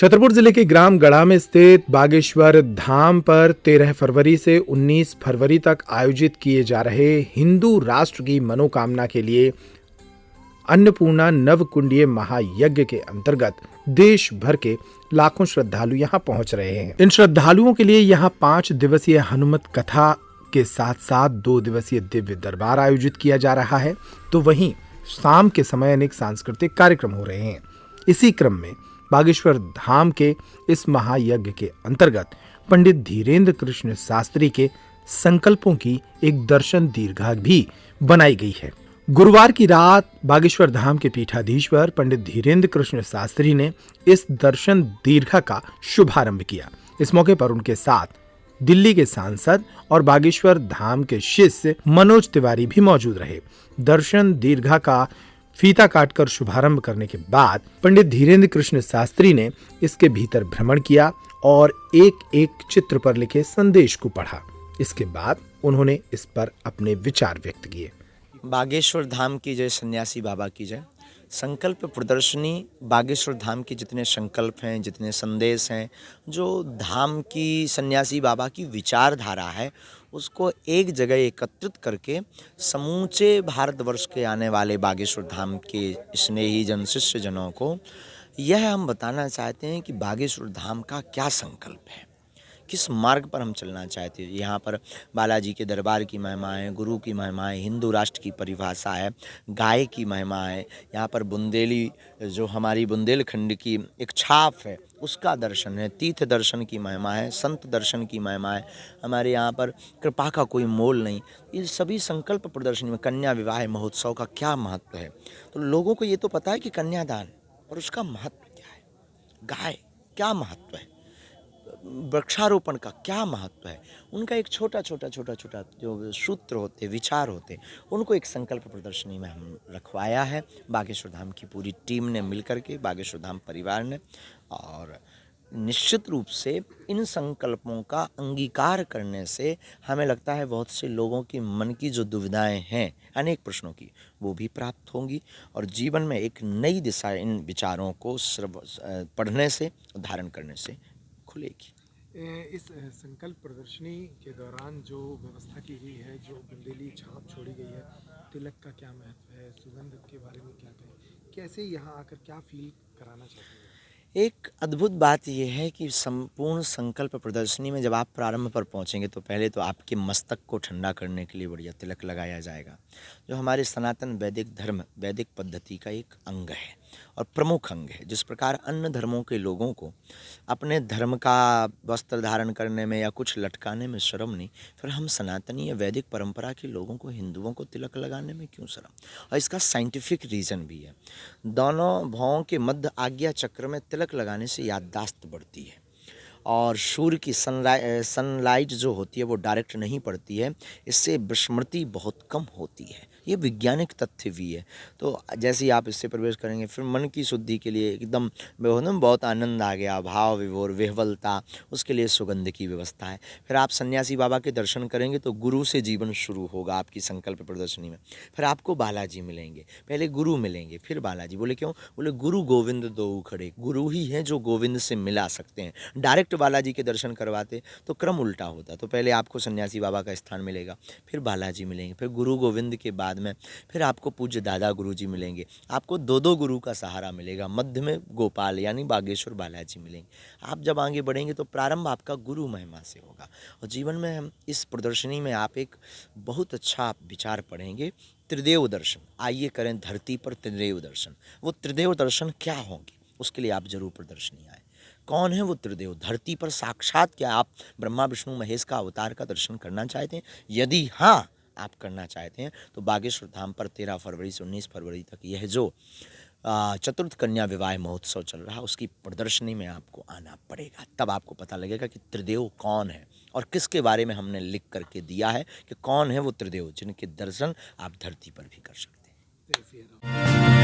छतरपुर जिले के ग्राम गढ़ा में स्थित बागेश्वर धाम पर 13 फरवरी से 19 फरवरी तक आयोजित किए जा रहे हिंदू राष्ट्र की मनोकामना के लिए अन्नपूर्णा नवकुंडीय महायज्ञ के अंतर्गत देश भर के लाखों श्रद्धालु यहां पहुंच रहे हैं। इन श्रद्धालुओं के लिए यहां 5 दिवसीय हनुमत कथा के साथ साथ 2 दिवसीय दिव्य दरबार आयोजित किया जा रहा है, तो वहीं शाम के समय अनेक सांस्कृतिक कार्यक्रम हो रहे हैं। इसी क्रम में बागेश्वर धाम के इस महायज्ञ के अंतर्गत पंडित धीरेन्द्र कृष्ण शास्त्री के संकल्पों की एक दर्शन दीर्घा भी बनाई गई है। गुरुवार की रात बागेश्वर धाम के पीठाधीश्वर पंडित धीरेन्द्र कृष्ण शास्त्री ने इस दर्शन दीर्घा का शुभारंभ किया। इस मौके पर उनके साथ दिल्ली के सांसद और बागेश्वर धाम के शिष्य मनोज तिवारी भी मौजूद रहे। दर्शन दीर्घा का फीता काटकर शुभारंभ करने के बाद पंडित धीरेन्द्र कृष्ण शास्त्री ने इसके भीतर भ्रमण किया और एक एक चित्र पर लिखे संदेश को पढ़ा। इसके बाद उन्होंने इस पर अपने विचार व्यक्त किए। बागेश्वर धाम की जय, सन्यासी बाबा की जय। संकल्प प्रदर्शनी बागेश्वर धाम के जितने संकल्प हैं, जितने संदेश हैं, जो धाम की सन्यासी बाबा की विचारधारा है, उसको एक जगह एकत्रित करके समूचे भारतवर्ष के आने वाले बागेश्वर धाम के स्नेही जन, शिष्य जनों को यह हम बताना चाहते हैं कि बागेश्वर धाम का क्या संकल्प है, किस मार्ग पर हम चलना चाहते हैं। यहाँ पर बालाजी के दरबार की महिमाएं, गुरु की महिमाएं, हिंदू राष्ट्र की परिभाषा है, गाय की महिमा है, यहाँ पर बुंदेली जो हमारी बुंदेलखंड की एक छाप है उसका दर्शन है, तीर्थ दर्शन की महिमा है, संत दर्शन की महिमा है, हमारे यहाँ पर कृपा का कोई मोल नहीं। ये सभी संकल्प प्रदर्शनी में कन्या विवाह महोत्सव का क्या महत्व है, तो लोगों को ये तो पता है कि कन्यादान और उसका महत्व क्या है, गाय क्या महत्व है, वृक्षारोपण का क्या महत्व है, उनका एक छोटा छोटा जो सूत्र होते, विचार होते, उनको एक संकल्प प्रदर्शनी में हम रखवाया है। बागेश्वर धाम की पूरी टीम ने मिलकर के, बागेश्वर धाम परिवार ने, और निश्चित रूप से इन संकल्पों का अंगीकार करने से हमें लगता है बहुत से लोगों के मन की जो दुविधाएं हैं, अनेक प्रश्नों की, वो भी प्राप्त होंगी और जीवन में एक नई दिशा इन विचारों को पढ़ने से, धारण करने से खुलेगी। इस संकल्प प्रदर्शनी के दौरान जो व्यवस्था की गई है, जो बुंदेली छाप छोड़ी गई है, तिलक का क्या महत्व है, सुगंध के बारे में क्या कहें, कैसे यहाँ आकर क्या फील कराना चाहते हैं? एक अद्भुत बात यह है कि संपूर्ण संकल्प प्रदर्शनी में जब आप प्रारंभ पर पहुंचेंगे तो पहले तो आपके मस्तक को ठंडा करने के लिए बढ़िया तिलक लगाया जाएगा, जो हमारे सनातन वैदिक धर्म, वैदिक पद्धति का एक अंग है और प्रमुख अंग है। जिस प्रकार अन्य धर्मों के लोगों को अपने धर्म का वस्त्र धारण करने में या कुछ लटकाने में शर्म नहीं, फिर हम सनातनी या वैदिक परंपरा के लोगों को, हिंदुओं को तिलक लगाने में क्यों शर्म। और इसका साइंटिफिक रीज़न भी है। दोनों भौं के मध्य आज्ञा चक्र में तिलक लगाने से याददाश्त बढ़ती है और सूर्य की सनलाइट जो होती है वो डायरेक्ट नहीं पड़ती है, इससे विस्मृति बहुत कम होती है। ये वैज्ञानिक तथ्य भी है। तो जैसे ही आप इससे प्रवेश करेंगे, फिर मन की शुद्धि के लिए एकदम बहुत आनंद आ गया, भाव विभोर विह्वलता, उसके लिए सुगंध की व्यवस्था है। फिर आप सन्यासी बाबा के दर्शन करेंगे तो गुरु से जीवन शुरू होगा आपकी संकल्प प्रदर्शनी में। फिर आपको बालाजी मिलेंगे, पहले गुरु मिलेंगे फिर बालाजी। बोले क्यों? बोले गुरु गोविंद दो खड़े, गुरु ही हैं जो गोविंद से मिला सकते हैं। डायरेक्ट बालाजी के दर्शन करवाते तो क्रम उल्टा होता, तो पहले आपको सन्यासी बाबा का स्थान मिलेगा, फिर बालाजी मिलेंगे, फिर गुरु गोविंद के बाद में फिर आपको पूज्य दादा गुरु जी मिलेंगे, आपको दो गुरु का सहारा मिलेगा, मध्य में गोपाल यानी बागेश्वर बालाजी मिलेंगे। आप जब आगे बढ़ेंगे तो प्रारंभ आपका गुरु महिमा से होगा और जीवन में हम इस प्रदर्शनी में आप एक बहुत अच्छा विचार पढ़ेंगे, त्रिदेव दर्शन। आइए करें धरती पर त्रिदेव दर्शन। वो त्रिदेव दर्शन क्या होंगे, उसके लिए आप जरूर प्रदर्शनी आए। कौन है वो त्रिदेव? धरती पर साक्षात क्या आप ब्रह्मा विष्णु महेश का अवतार का दर्शन करना चाहते हैं? यदि हाँ आप करना चाहते हैं तो बागेश्वर धाम पर 13 फरवरी से 19 फरवरी तक यह जो चतुर्थ कन्या विवाह महोत्सव चल रहा है, उसकी प्रदर्शनी में आपको आना पड़ेगा। तब आपको पता लगेगा कि त्रिदेव कौन है और किसके बारे में हमने लिख करके दिया है कि कौन है वो त्रिदेव जिनके दर्शन आप धरती पर भी कर सकते हैं।